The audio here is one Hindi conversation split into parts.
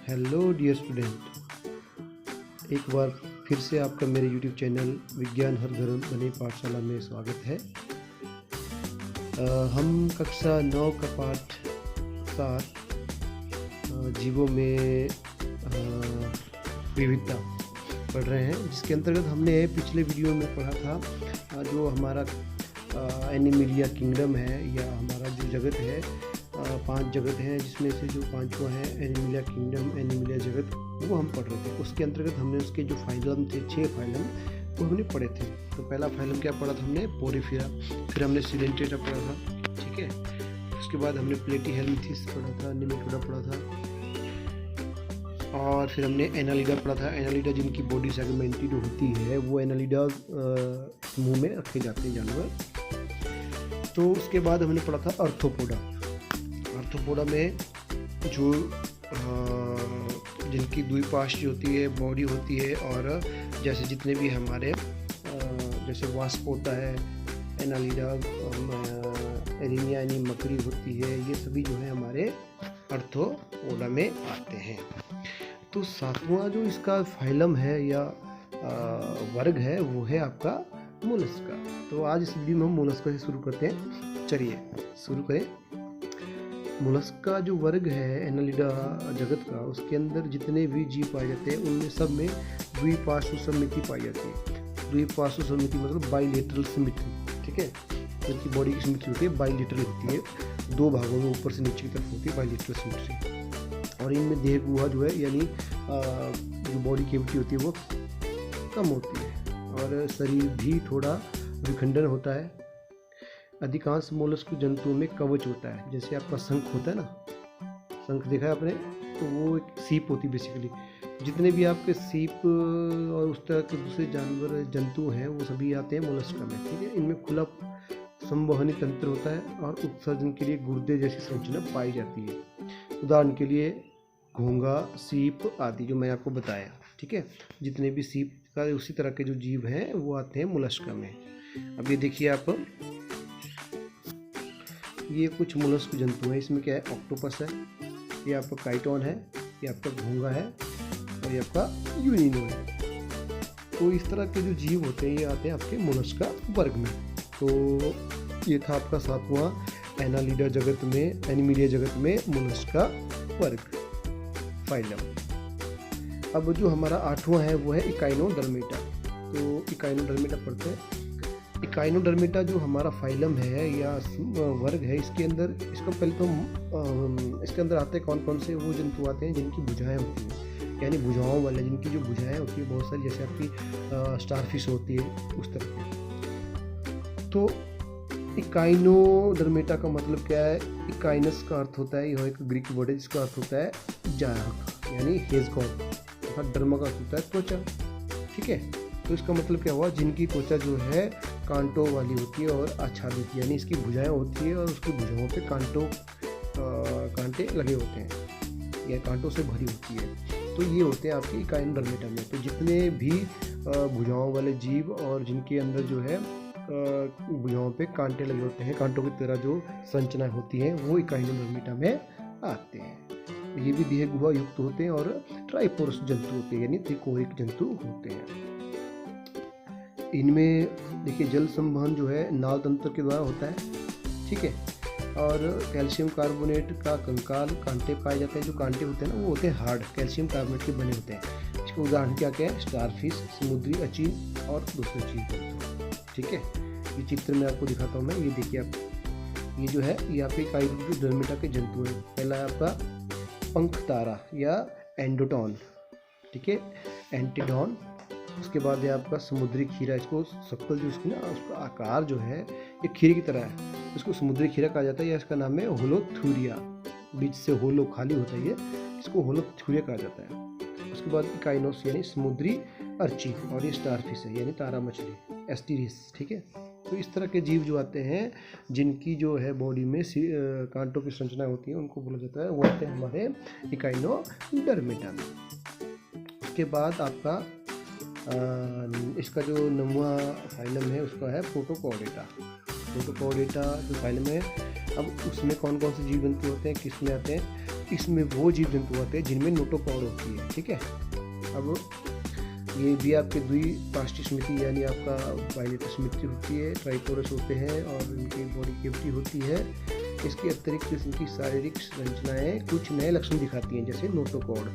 हेलो डियर स्टूडेंट, एक बार फिर से आपका मेरे यूट्यूब चैनल विज्ञान हर घर बने पाठशाला में स्वागत है। हम कक्षा 9 का पाठ 7 जीवों में विविधता पढ़ रहे हैं, जिसके अंतर्गत हमने पिछले वीडियो में पढ़ा था जो हमारा एनिमलिया किंगडम है या हमारा जो जगत है, 5 जगत हैं, जिसमें से जो 5वां है एनिमलिया किंगडम, एनिमलिया जगत, वो हम पढ़ रहे थे। उसके अंतर्गत हमने उसके जो फाइलम थे 6 फाइलम वो हमने पढ़े थे। तो पहला फाइलम क्या पढ़ा था हमने? पोरिफेरा, फिर हमने सिलेंट्रेटा पढ़ा था, ठीक है। उसके बाद हमने प्लेटीहेल्मिंथेस पढ़ा था, निमेटोडा पढ़ा था, और फिर हमने एनालिडा पढ़ा था। एनालिडा जिनकी बॉडी सेगमेंटेड होती है, वो एनालिडा समूह में रखे जाते हैं जानवर। तो उसके बाद हमने पढ़ा था अर्थ्रोपोडा। अर्थ्रोपोडा में जो जिनकी द्विपार्श्व होती है बॉडी होती है, और जैसे जितने भी हमारे जैसे वास्प होता है, एनालिडा, एरिनिया यानी मकड़ी होती है, ये सभी जो है हमारे अर्थ्रोपोडा में आते हैं। तो 7वां जो इसका फाइलम है या वर्ग है वो है आपका मोलस्का। तो आज इस वीडियो में हम मोलस्का से शुरू करते हैं। चलिए शुरू करें। मोलस्का जो वर्ग है एनालिडा जगत का, उसके अंदर जितने भी जीव पाए जाते हैं उनमें सब में द्विपार्श्व सममिति पाई जाती है। द्विपार्श्व सममिति मतलब बाइलेटरल सिमेट्री, ठीक है। जिनकी बॉडी की सिमेट्री होती है बाइलेटरल होती है, 2 भागों में ऊपर से नीचे की तरफ होती है बाइलेटरल सिमेट्री। और इनमें देह गुहा जो है यानी जो बॉडी कैविटी होती है वो कम होती है, और शरीर भी थोड़ा विखंडन होता है। अधिकांश मोलस्क जंतुओं में कवच होता है, जैसे आपका शंख होता है ना, शंख देखा है आपने, तो वो एक सीप होती है बेसिकली। जितने भी आपके सीप और उस तरह के दूसरे जानवर जंतु हैं वो सभी आते हैं मोलस्का में, ठीक है। इनमें खुला संवहनी तंत्र होता है और उत्सर्जन के लिए गुर्दे जैसी संरचना पाई जाती है। उदाहरण के लिए घोंगा, सीप आदि जो मैंने आपको बताया, ठीक है। जितने भी सीप का उसी तरह के जो जीव हैं वो आते हैं मोलस्का में। अब ये देखिए आप, ये कुछ मोलस्क जंतु हैं। इसमें क्या है? ऑक्टोपस है, ये आपका काइटोन है, ये आपका घोंगा है, और ये आपका यूनिनो है। तो इस तरह के जो जीव होते हैं ये आते हैं आपके मोलस्का वर्ग में। तो ये था आपका 7वां एनालिडा जगत में, एनिमलिया जगत में मोलस्का वर्ग फाइलम। अब जो हमारा 8वां है वो है इकाइनोडर्मेटा। तो इकाइनोडर्मेटा पढ़ते हैं। इकाइनोडर्मेटा जो हमारा फाइलम है या वर्ग है, इसके अंदर इसका पहले तो इसके अंदर आते हैं कौन कौन से वो जंतु आते हैं जिनकी भुजाएं होती हैं, यानी भुजाओं वाले, जिनकी जो भुजाएं होती है बहुत सारी, जैसे आपकी स्टारफिश होती है उस तरह की। तो इकाइनोडर्मेटा का मतलब क्या है? इकाइनस का अर्थ होता है, यह एक ग्रीक वर्ड है जिसका अर्थ होता है जायक यानी हेजगॉड, तथा डर्मा का अर्थ होता है त्वचा, ठीक है। तो इसका मतलब क्या हुआ? जिनकी त्वचा जो है कांटों वाली होती है और आच्छादित, यानी इसकी भुजाएं होती है और उसकी भुजाओं पे कांटे लगे होते हैं या कांटों से भरी होती है। तो ये होते हैं आपके इकाइनोडर्मेटा में। तो जितने भी भुजाओं वाले जीव और जिनके अंदर जो है भुजाओं पे कांटे लगे होते हैं, कांटों की तरह जो संरचनाएं होती हैं, वो इकाइनोडर्मेटा में आते हैं। ये भी देह गुहा युक्त होते हैं और ट्राइपोरस जंतु होते हैं, यानी त्रिकोणिक जंतु होते हैं। इनमें देखिए जल संवहन जो है नाल तंत्र के द्वारा होता है, ठीक है। और कैल्शियम कार्बोनेट का कंकाल कांटे पाए जाते हैं। जो कांटे होते हैं ना वो होते हैं हार्ड, कैल्शियम कार्बोनेट के बने होते हैं। इसके उदाहरण क्या क्या है? स्टारफिश, समुद्री अचीन और दूसरे जीव, ठीक है। ये चित्र में आपको दिखाता हूँ मैं। ये देखिए आप, ये जो है ये आपके इकाइनोडर्मेटा के जंतु हैं। पहला है आपका पंख तारा या एंडोटॉन, ठीक है, एंटीडॉन। उसके बाद है आपका समुद्री खीरा। इसको शक्ल जो इसकी ना, उसका आकार जो है ये खीरे की तरह है, इसको समुद्री खीरा कहा जाता है, या इसका नाम है होलोथूरिया। बीच से होलो खाली होता है, ये इसको होलोथूरिया कहा जाता है। उसके बाद इकाइनोस यानी समुद्री अर्ची, और ये स्टारफिश है यानी तारा मछली, एस्टीरिस, ठीक है। तो इस तरह के जीव जो आते हैं जिनकी जो है बॉडी में कांटों की संरचना होती है, उनको बोला जाता है, वो आते हैं हमारे इकाइनोडर्मेटा में। उसके बाद आपका इसका जो 9वां फाइलम है उसका है प्रोटोकॉर्डेटा। प्रोटोकॉर्डेटा जो फाइलम है, अब उसमें कौन कौन से जीव जंतु होते हैं, किस में आते हैं? इसमें वो जीव जंतु आते हैं जिनमें नोटोकॉड होती है। ठीक है, अब ये भी आपके द्विपार्श्विक स्मृति यानी आपका बाइलेटरल स्मृति होती है, ट्राइपोरस होते हैं और इनकी बॉडी कैविटी होती है। इसके अतिरिक्त इनकी शारीरिक संरचनाएं कुछ नए लक्षण दिखाती हैं, जैसे नोटोकॉड।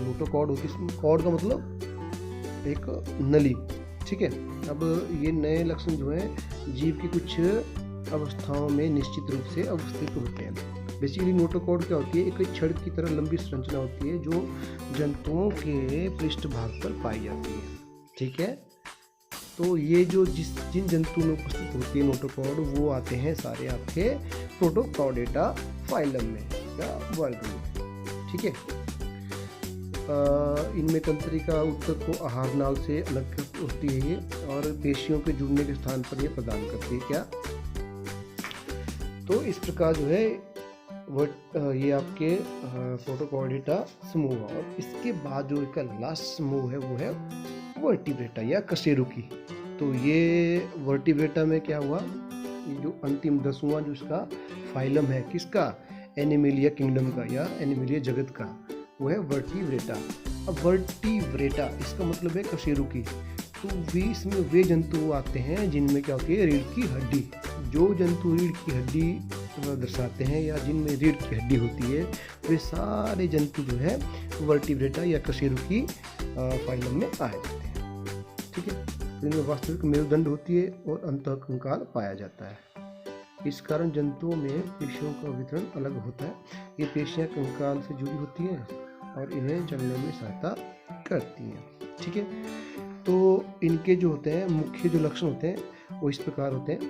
नोटोकॉड होती है, कॉड का मतलब एक नली। ठीक है, अब ये नए लक्षण जो हैं जीव की कुछ अवस्थाओं में निश्चित रूप से अवस्थित होते हैं। बेसिकली नोटोकॉड क्या होती है, एक छड़ की तरह लंबी संरचना होती है जो जंतुओं के पृष्ठभाग पर पाई जाती है। ठीक है, तो ये जो जिन जंतुओं में उपस्थित होती है नोटोकॉड, वो आते हैं सारे आपके प्रोटोकॉर्डेटा फाइलम में या वर्ग में। ठीक है, इनमें तंत्रिका उत्तक को आहार नाल से अलग होती है ये, और पेशियों के जुड़ने के स्थान पर ये प्रदान करती है क्या। तो इस प्रकार जो है ये आपके प्रोटोकॉर्डेटा समूह, और इसके बाद जो इसका लास्ट समूह है वो है वर्टिब्रेटा या कशेरुकी। तो ये वर्टिब्रेटा में क्या हुआ, ये जो अंतिम 10वां जो इसका फाइलम है किसका, एनिमेलिया किंगडम का या एनिमेलिया जगत का, वो है वर्टिब्रेटा। अब वर्टिब्रेटा इसका मतलब है कशेरुकी। तो इसमें वे जंतु आते हैं जिनमें क्या होती है, रीढ़ की हड्डी। जो जंतु रीढ़ की हड्डी दर्शाते हैं या जिनमें रीढ़ की हड्डी होती है, वे सारे जंतु जो है वर्टिब्रेटा या कशेरुकी फाइलम में आए जाते हैं। ठीक है, इनमें वास्तविक मेरुदंड होती है और अंतःकंकाल पाया जाता है। इस कारण जंतुओं में पेशियों का वितरण अलग होता है। ये पेशियां कंकाल से जुड़ी होती हैं और इन्हें चलने में सहायता करती हैं। ठीक है, तो इनके जो होते हैं मुख्य जो लक्षण होते हैं वो इस प्रकार होते हैं।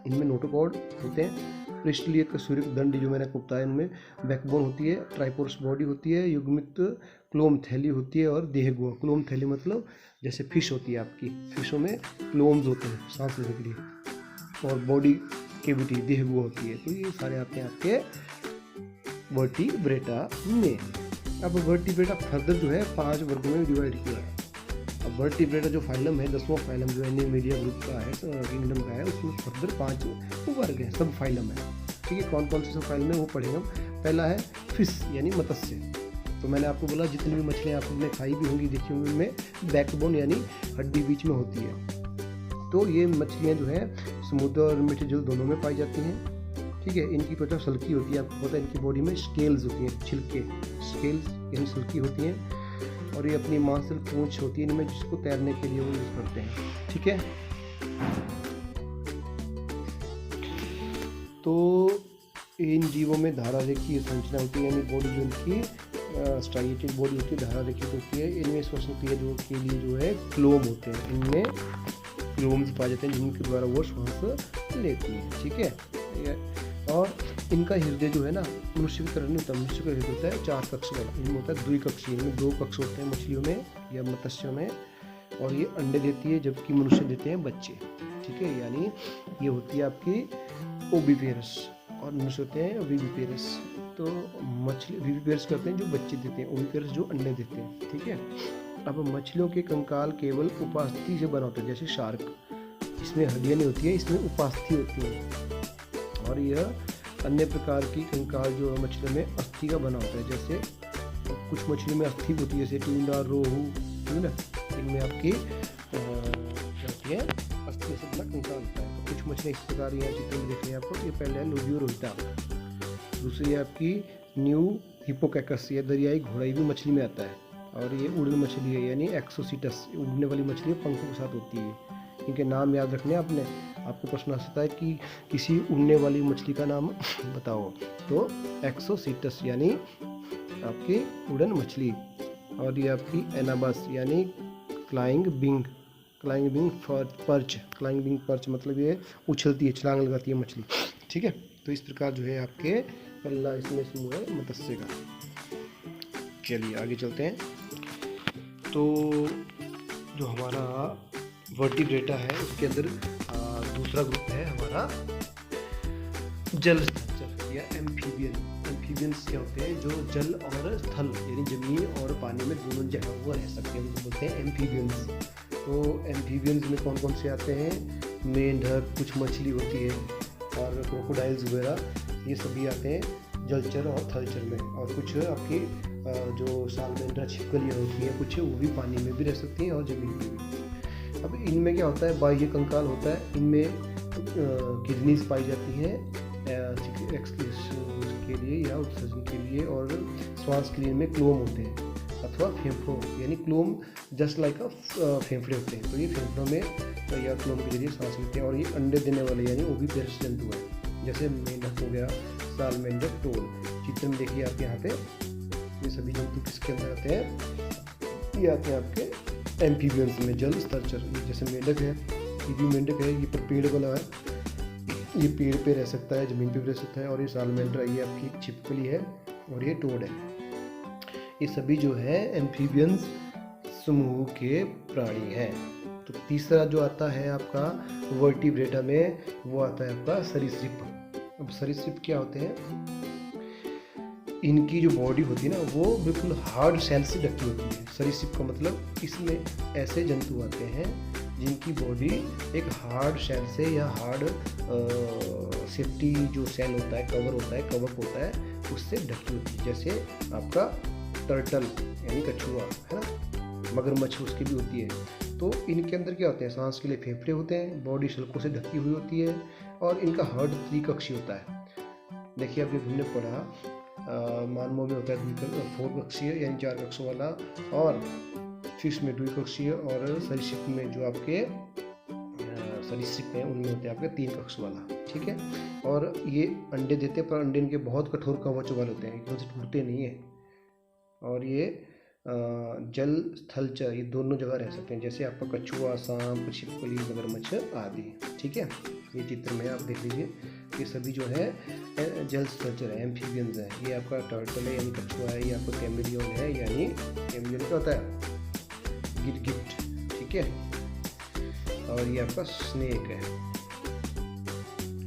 इनमें नोटोकॉड होते हैं, पृष्ठीय कशेरुक दंड जो मैंने आपको बताया, इनमें बैकबोन होती है, ट्राइपोरस बॉडी होती है, युग्मित क्लोम थैली होती है और देहगुहा। क्लोम थैली मतलब जैसे फिश होती है आपकी, फिशों में क्लोम्स होते हैं सांस लेने के लिए, और बॉडी कैविटी देहगुहा होती है। तो ये सारे आते हैं आपके वर्टिब्रेटा में। अब वर्टिब्रेटा फर्दर जो है 5 वर्गों में डिवाइड किया है। अब वर्टिब्रेटा जो फाइलम है, 10वां फाइलम जो एनिमेलिया ग्रुप का है, किंगडम का है, उसमें फर्दर 5 वर्ग हैं, सब फाइलम है। ठीक है, कौन कौन से सब फाइलम है वो पढ़ेंगे हम। पहला है फिश यानी मत्स्य। तो मैंने आपको बोला जितनी भी मछलियाँ आपने खाई भी होंगी, देखी होंगी, उनमें बैकबोन यानी हड्डी बीच में होती है। तो ये मछलियाँ जो है समुद्र और मीठे जल दोनों में पाई जाती हैं। ठीक है, इनकी त्वचा सल्की होती है, आपको पता है। इनकी बॉडी में स्केल्स होती हैं, छिलके, स्केल्स यानी सल्की होती हैं, और ये अपनी मांसल पूंछ होती है इनमें, जिसको तैरने के लिए वो यूज करते हैं। ठीक है, तो इन जीवों में धारा रेखीय संरचना होती है, यानी बॉडी जो इनकी स्ट्राइएटेड बॉडी होती है, धारा रेखित होती है। इनमें श्वसन क्रिया जो के लिए जो है क्लोम होते हैं, इनमें क्लोम्स पाए जाते हैं जिनके द्वारा वो श्वास लेती है। ठीक है, और इनका हृदय जो है ना मनुष्य की तरह नहीं होता। मनुष्य का हृदय होता है 4 कक्ष वाला, इनमें होता है द्विकक्षीय। इनमें 2 कक्ष होते हैं मछलियों में या मत्स्यों में, और ये अंडे देती है जबकि मनुष्य देते हैं बच्चे। ठीक है, यानी ये होती है आपकी ओविपेरस और मनुष्य होते हैं विविपेरस। तो मछली विविपेरस करते हैं जो बच्चे देते हैं, ओविपेरस जो अंडे देते हैं। ठीक है, अब मछलियों के कंकाल केवल उपास्थि से बना होता है, जैसे शार्क, इसमें हड्डियाँ नहीं होती है, इसमें उपास्थि होती है। और यह अन्य प्रकार की कंकाल जो मछलियों में अस्थि का बना होता है, जैसे कुछ मछली में अस्थि होती है, जैसे ट्यूना, रोहू, है ना, इनमें आपकी क्या होती है, अस्थि से बना कंकाल होता है। तो कुछ मछलियाँ इस प्रकार यहाँ चित्र में देख रहे हैं आपको। ये पहले है लोबियो रोहिता, दूसरी है आपकी न्यू हिपोकैकस, ये दरियाई घोड़ाई भी मछली में आता है। और ये उड़न मछली है यानी एक्सोसिटस, उड़ने वाली मछली पंखों के साथ होती है। इनके नाम याद रखने आपने, आपको प्रश्न आ सकता है कि किसी उड़ने वाली मछली का नाम बताओ, तो एक्सोसिटस यानी आपकी उड़न मछली। और ये आपकी एनाबस यानी flying bing perch, flying bing perch मतलब ये उछलती है, छलांग लगाती है मछली। ठीक है, तो इस प्रकार जो है आपके पल्ला इसमें समूह है मत्स्य का। चलिए आगे चलते हैं। तो जो हमारा वर्टिब्रेटा है उसके अंदर दूसरा ग्रुप है हमारा जलचर या एम्फीबियन। एम्फीबियंस क्या होते हैं, जो जल और थल यानी जमीन और पानी में दोनों जगह वो रह सकते हैं, उनको बोलते हैं एम्फीबियंस। तो एम्फीबियंस में कौन कौन से आते हैं, मेंढक, कुछ मछली होती है और क्रोकोडाइल्स वगैरह, ये सभी आते हैं जलचर और थलचर में, और कुछ आपकी जो सालमेंड्रा छिपकलियाँ होती हैं कुछ वो भी पानी में भी रह सकती हैं और ज़मीन में भी। अब इनमें क्या होता है, बाह्य कंकाल होता है, इनमें किडनीज पाई जाती हैं एक्सक्रीशन के लिए या उत्सर्जन के लिए, और श्वास क्रिया में क्लोम होते हैं अथवा फेफड़ों, यानी क्लोम जस्ट लाइक फेफड़े होते हैं, तो ये फेफड़ों में या क्लोम के जरिए सांस लेते हैं। और ये अंडे देने वाले यानी वो भी पेरिस जंतु है, जैसे मेंढक हो गया, सालमेंडर, टोल। चित्र में देखिए आप यहाँ पे ये सभी जंतु किसके अंदर आते हैं, ये आते हैं आपके एम्फीबियंस में, जल स्थलचर। जैसे मेंढक है, ये भी मेंढक है, ये पर पेड़ वाला है, ये पेड़ पे रह सकता है, ज़मीन पे भी रह सकता है। और ये सालमेंड्रा, ये आपकी छिपकली है, और ये टोड है। ये सभी जो है एम्फीबियंस समूह के प्राणी हैं। तो तीसरा जो आता है आपका वर्टिब्रेटा में, वो आता है आपका सरीसृप। अब सरीसृप क्या होते हैं, इनकी जो बॉडी होती है ना वो बिल्कुल हार्ड सेल से ढकी होती है। सरीसृप का मतलब इसमें ऐसे जंतु आते हैं जिनकी बॉडी एक हार्ड सेल से या हार्ड सेफ्टी जो सेल होता है, कवर होता है, कवक होता है, उससे ढकी होती है। जैसे आपका टर्टल यानी कछुआ है ना, मगरमच्छ उसकी भी होती है। तो इनके अंदर क्या होते हैं, सांस के लिए फेफड़े होते हैं, बॉडी शल्कों से ढकी हुई होती है, और इनका हर्ड त्रिकक्षी होता है। देखिए अभी हमने पढ़ा मानवों में होता है 4 कक्षीय यानी 4 कक्षों वाला, और फिश में 2 कक्षीय, और सरीसृप में जो आपके सरीसृप हैं उनमें होते हैं आपके 3 कक्ष वाला। ठीक है, और ये अंडे देते हैं, पर अंडे इनके बहुत कठोर कवच वाले होते हैं, एकदम से टूटते नहीं है। और ये जल स्थलचर, ये दोनों जगह रह सकते हैं, जैसे आपका कछुआ, सांप, छिपकली, मगरमच्छ आदि। ठीक है, ये चित्र में आप देख लीजिए, ये सभी जो है जल स्थलचर है, एम्फीबियंस है। ये आपका टर्टल है यानी कछुआ है, ये आपका कैमेलियन है, यानी कैमेलियन क्या होता है, गिरगिट। ठीक है, और ये आपका स्नेक है।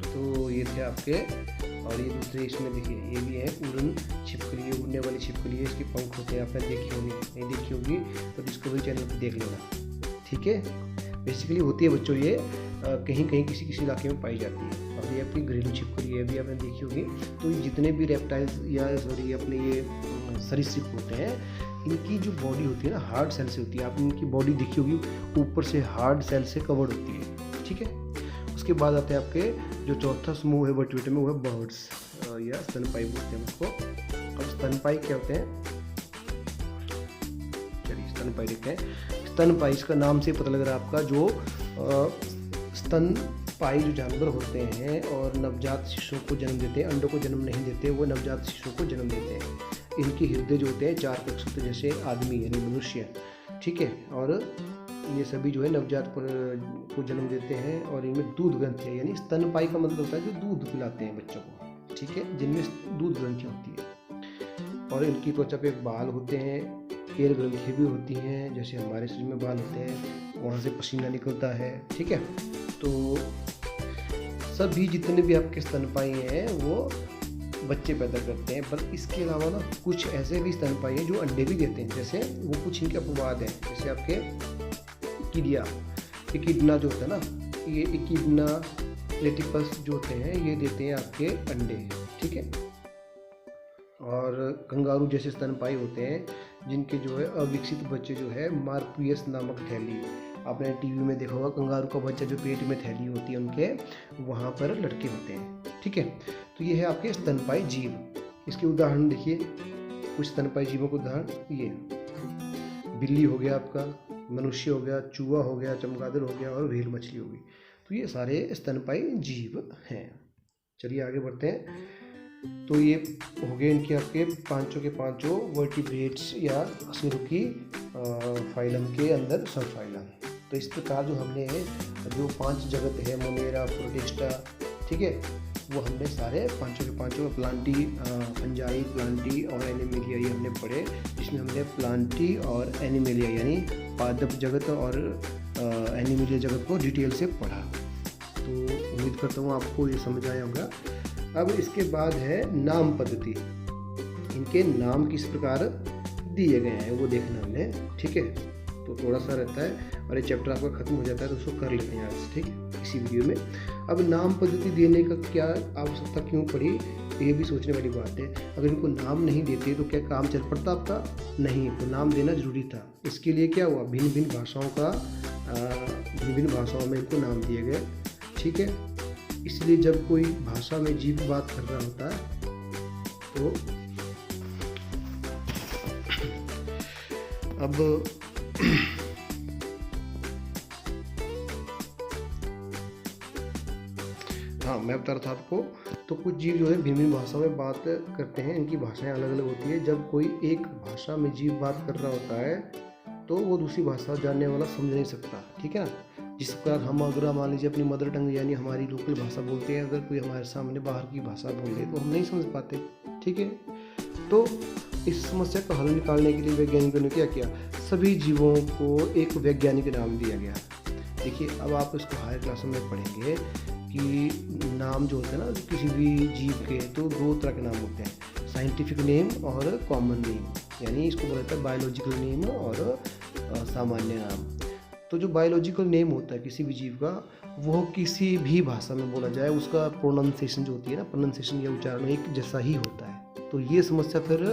तो ये थे आपके, और ये दूसरे इसमें देखिए ये भी है उड़न छिपकली, उड़ने वाली छिपकली है, इसके पंख होते हैं, आपने देखी होगी, नहीं देखी होगी तो डिस्कवरी चैनल पर देख लेना। ठीक है, बेसिकली होती है बच्चों ये कहीं कहीं किसी किसी इलाके में पाई जाती है। और ये आपकी घरेलू छिपकली है, भी आपने देखी होगी। तो जितने भी रेप्टाइल्स या सॉरी अपने ये सरीसृप होते हैं, इनकी जो बॉडी होती है ना हार्ड सेल से होती है। आप इनकी बॉडी देखी होगी, ऊपर से हार्ड सेल से कवर्ड होती है। ठीक है, उसके बाद आते हैं आपके जो चौथा समूह है वर्टिब्रेटा में, वो है बर्ड्स या स्तनपायी बोलते हैं उसको। अब स्तनपायी क्या होते हैं, चलिए स्तनपायी देखते हैं। स्तनपायी, इसका नाम से पता लग रहा है आपका, जो स्तनपायी जो जानवर होते हैं और नवजात शिशुओं को जन्म देते हैं, अंडों को जन्म नहीं देते, वो नवजात शिशुओं को जन्म देते हैं। इनके हृदय जो होते हैं 4 कक्ष होते हैं, जैसे आदमी यानी मनुष्य। ठीक है, और ये सभी जो है नवजात को जन्म देते हैं, और इनमें दूध ग्रंथि है, यानी स्तनपायी का मतलब होता है जो दूध पिलाते हैं बच्चों को। ठीक है, जिनमें दूध ग्रंथि होती है, और इनकी त्वचा पे बाल होते हैं, एयर ग्रंथि भी होती हैं, जैसे हमारे शरीर में बाल होते हैं, वहाँ से पसीना निकलता है। ठीक है, तो सभी जितने भी आपके स्तनपायी हैं वो बच्चे पैदा करते हैं, पर इसके अलावा ना कुछ ऐसे भी स्तनपायी हैं जो अंडे भी देते हैं। जैसे वो कुछ इनके अपवाद हैं, जैसे आपके इकिडिया, इकिडना जो होता है ना, ये इकिडना प्लेटिपस जो होते हैं ये देते हैं आपके अंडे। ठीक है, और कंगारू जैसे स्तनपायी होते हैं जिनके जो है अविकसित बच्चे जो है मार्क्वियस नामक थैली, आपने टीवी में देखा होगा, कंगारू का बच्चा जो पेट में थैली होती है उनके, वहाँ पर लटके होते हैं। ठीक है, तो ये है आपके स्तनपायी जीव। इसके उदाहरण देखिए, कुछ स्तनपायी जीवों के उदाहरण, ये बिल्ली हो गया आपका, मनुष्य हो गया, चूहा हो गया, चमगादड़ हो गया, और व्हेल मछली हो गई। तो ये सारे स्तनपायी जीव हैं। चलिए आगे बढ़ते हैं। तो ये हो गए इनके आपके पांचों के पांचों वर्टिब्रेट्स या अकशेरुकी फाइलम के अंदर सब फाइलम। तो इस प्रकार जो हमने जो 5 जगत है, मोनेरा, प्रोटिस्टा, ठीक है, वो हमने सारे पांचों के पांचों प्लांटी, फंजाई, प्लांटी और एनिमेलिया ये हमने पढ़े, जिसमें हमने प्लांटी और एनिमेलिया यानी पादप जगत और एनिमेलिया जगत को डिटेल से पढ़ा। तो उम्मीद करता हूँ आपको ये समझ आया होगा। अब इसके बाद है नाम पद्धति, इनके नाम किस प्रकार दिए गए हैं वो देखना हमने। ठीक है, तो थोड़ा सा रहता है और ये चैप्टर आपका खत्म हो जाता है, तो उसको कर लेते हैं आज, ठीक है, इसी वीडियो में। अब नाम पद्धति देने का क्या आवश्यकता क्यों पड़ी, ये भी सोचने वाली बात है। अगर इनको नाम नहीं देते तो क्या काम चल पड़ता आपका? नहीं, तो नाम देना जरूरी था। इसके लिए क्या हुआ, भिन्न भिन्न भाषाओं में इनको नाम दिए गए, ठीक है। इसलिए जब कोई भाषा में जीव बात कर रहा होता है तो अब हाँ, मैं बता रहा था आपको, तो कुछ जीव जो है भिन्न भिन्न भाषा में बात करते हैं, इनकी भाषाएं अलग अलग होती है। जब कोई एक भाषा में जीव बात कर रहा होता है तो वो दूसरी भाषा जानने वाला समझ नहीं सकता, ठीक है ना। जिस प्रकार हम अगर मान लीजिए अपनी मदर टंग यानी हमारी लोकल भाषा बोलते हैं, अगर कोई हमारे सामने बाहर की भाषा बोले तो हम नहीं समझ पाते, ठीक है। तो इस समस्या का हल निकालने के लिए वैज्ञानिकों ने क्या किया, सभी जीवों को एक वैज्ञानिक नाम दिया गया। देखिए, अब आप इसको हायर क्लासों में पढ़ेंगे कि नाम जो होते हैं ना किसी भी जीव के, तो दो तरह के नाम होते हैं, साइंटिफिक नेम और कॉमन नेम, यानी इसको बोला जाता है बायोलॉजिकल नेम और सामान्य नाम। तो जो बायोलॉजिकल नेम होता है किसी भी जीव का, वो किसी भी भाषा में बोला जाए, उसका प्रोनाउंसिएशन जो होती है ना, प्रोनाउंसिएशन या उच्चारण एक जैसा ही होता है। तो ये समस्या फिर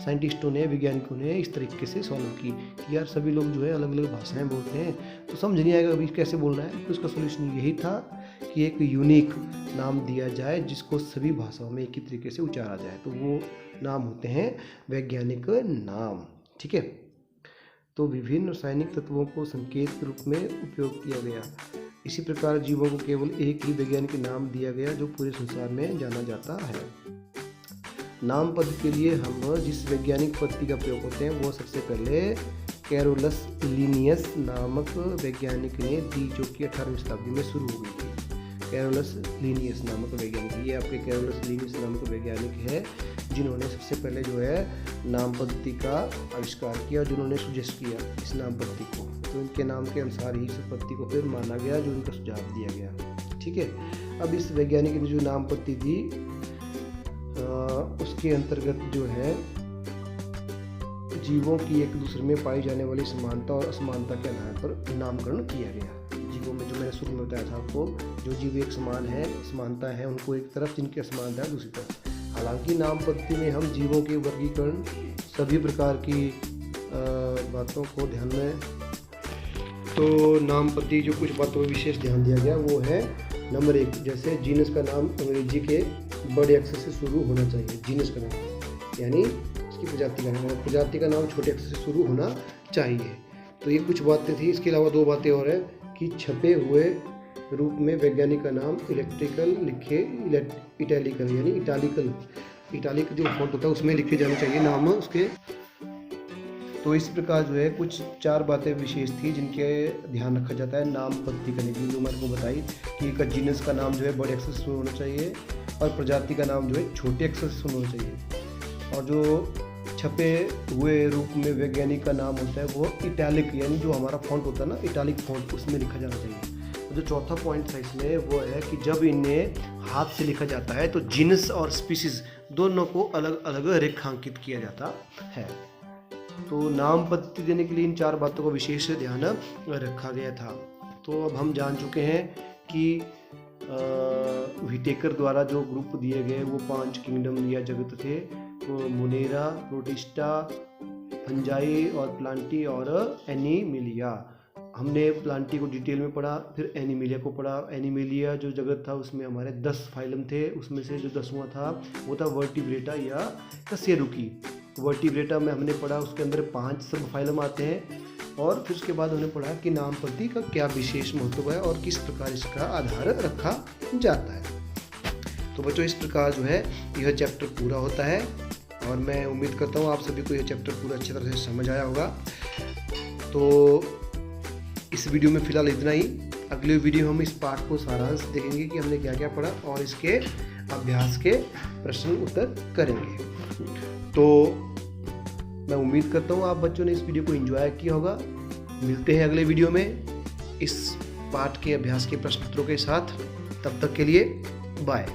साइंटिस्टों ने, वैज्ञानिकों ने इस तरीके से सॉल्व की कि यार सभी लोग जो है अलग अलग भाषाएं बोलते हैं, तो समझ नहीं आएगा अभी कैसे बोलना है। तो इसका सोल्यूशन यही था कि एक यूनिक नाम दिया जाए जिसको सभी भाषाओं में एक ही तरीके से उच्चारा जाए, तो वो नाम होते हैं वैज्ञानिक नाम, ठीक है। तो विभिन्न रासायनिक तत्वों को संकेत के रूप में उपयोग किया गया। इसी प्रकार जीवों को केवल एक ही वैज्ञानिक नाम दिया गया जो पूरे संसार में जाना जाता है। नाम पद के लिए हम जिस वैज्ञानिक पद्धति का प्रयोग करते हैं वो सबसे पहले कैरोलस लिनियस नामक वैज्ञानिक ने दी, जो कि 18वीं शताब्दी में शुरू हो गई थी। कैरोलस लिनियस नामक वैज्ञानिक, ये आपके कैरोलस लिनियस नामक वैज्ञानिक है जिन्होंने सबसे पहले जो है नाम पद्धति का आविष्कार किया, जिन्होंने सुजेस्ट किया इस नाम पद्धति को। तो इनके नाम के अनुसार ही इस पद्धति को फिर माना गया, जो इनका सुझाव दिया गया, ठीक है। अब इस वैज्ञानिक ने जो नाम पद्धति दी उसके अंतर्गत जो है जीवों की एक दूसरे में पाई जाने वाली समानता और असमानता के आधार पर नामकरण किया गया। जीवों में जो मैंने शुरू में बताया था आपको, जो जीव एक समान है, समानता है उनको एक तरफ, जिनकी असमानता है दूसरी तरफ। हालांकि नाम पद्धति में हम जीवों के वर्गीकरण सभी प्रकार की बातों को ध्यान में, तो नाम पद्धति जो कुछ बातों पर विशेष ध्यान दिया गया वो है नंबर 1, जैसे जीनस का नाम अंग्रेजी के बड़े अक्षर से शुरू होना चाहिए। जीनस का नाम यानी इसकी प्रजाति का नाम छोटे अक्षर से शुरू होना चाहिए। तो ये कुछ बातें थी। इसके अलावा 2 बातें और है कि छपे हुए रूप में वैज्ञानिक का नाम इलेक्ट्रिकल लिखे, इटैलिकल यानी इटालिक जो फॉन्ट होता है उसमें लिखे जाने चाहिए नाम उसके। तो इस प्रकार जो है कुछ 4 बातें विशेष थी जिनके ध्यान रखा जाता है नाम पद्धति करने के लिए, जो मैंने को बताई कि एक जीनस का नाम जो है बड़े अक्षर से शुरू होना चाहिए और प्रजाति का नाम जो है छोटे अक्षर से शुरू होना चाहिए, और जो छपे हुए रूप में वैज्ञानिक का नाम होता है वो इटैलिक यानी जो हमारा फॉन्ट होता है ना, इटैलिक फॉन्ट, उसमें लिखा जाना चाहिए। जो चौथा पॉइंट था इसमें वो है कि जब इन्हें हाथ से लिखा जाता है तो जीनस और स्पीसीज दोनों को अलग अलग रेखांकित किया जाता है। तो नाम पद्धति देने के लिए इन 4 बातों का विशेष ध्यान रखा गया था। तो अब हम जान चुके हैं कि व्हिटेकर द्वारा जो ग्रुप दिए गए वो 5 किंगडम या जगत थे, तो मोनेरा, प्रोटिस्टा, फंजाई और प्लांटी और एनिमिलिया। हमने प्लांटी को डिटेल में पढ़ा, फिर एनिमिलिया को पढ़ा। एनिमिलिया जो जगत था उसमें हमारे 10 फाइलम थे, उसमें से जो 10वां था वो था वर्टिब्रेटा या कशेरुकी। वर्टिब्रेटा में हमने पढ़ा उसके अंदर 5 सब फाइलम आते हैं, और फिर उसके बाद हमने पढ़ा कि नाम पद्धति का क्या विशेष महत्व है और किस प्रकार इसका आधार रखा जाता है। तो बच्चों इस प्रकार जो है यह चैप्टर पूरा होता है, और मैं उम्मीद करता हूँ आप सभी को यह चैप्टर पूरा अच्छी तरह से समझ आया होगा। तो इस वीडियो में फ़िलहाल इतना ही। अगले वीडियो हम इस पाठ को सारांश देखेंगे कि हमने क्या क्या पढ़ा और इसके अभ्यास के प्रश्न उत्तर करेंगे। तो मैं उम्मीद करता हूँ आप बच्चों ने इस वीडियो को एंजॉय किया होगा। मिलते हैं अगले वीडियो में इस पाठ के अभ्यास के प्रश्न उत्तरों के साथ। तब तक के लिए बाय।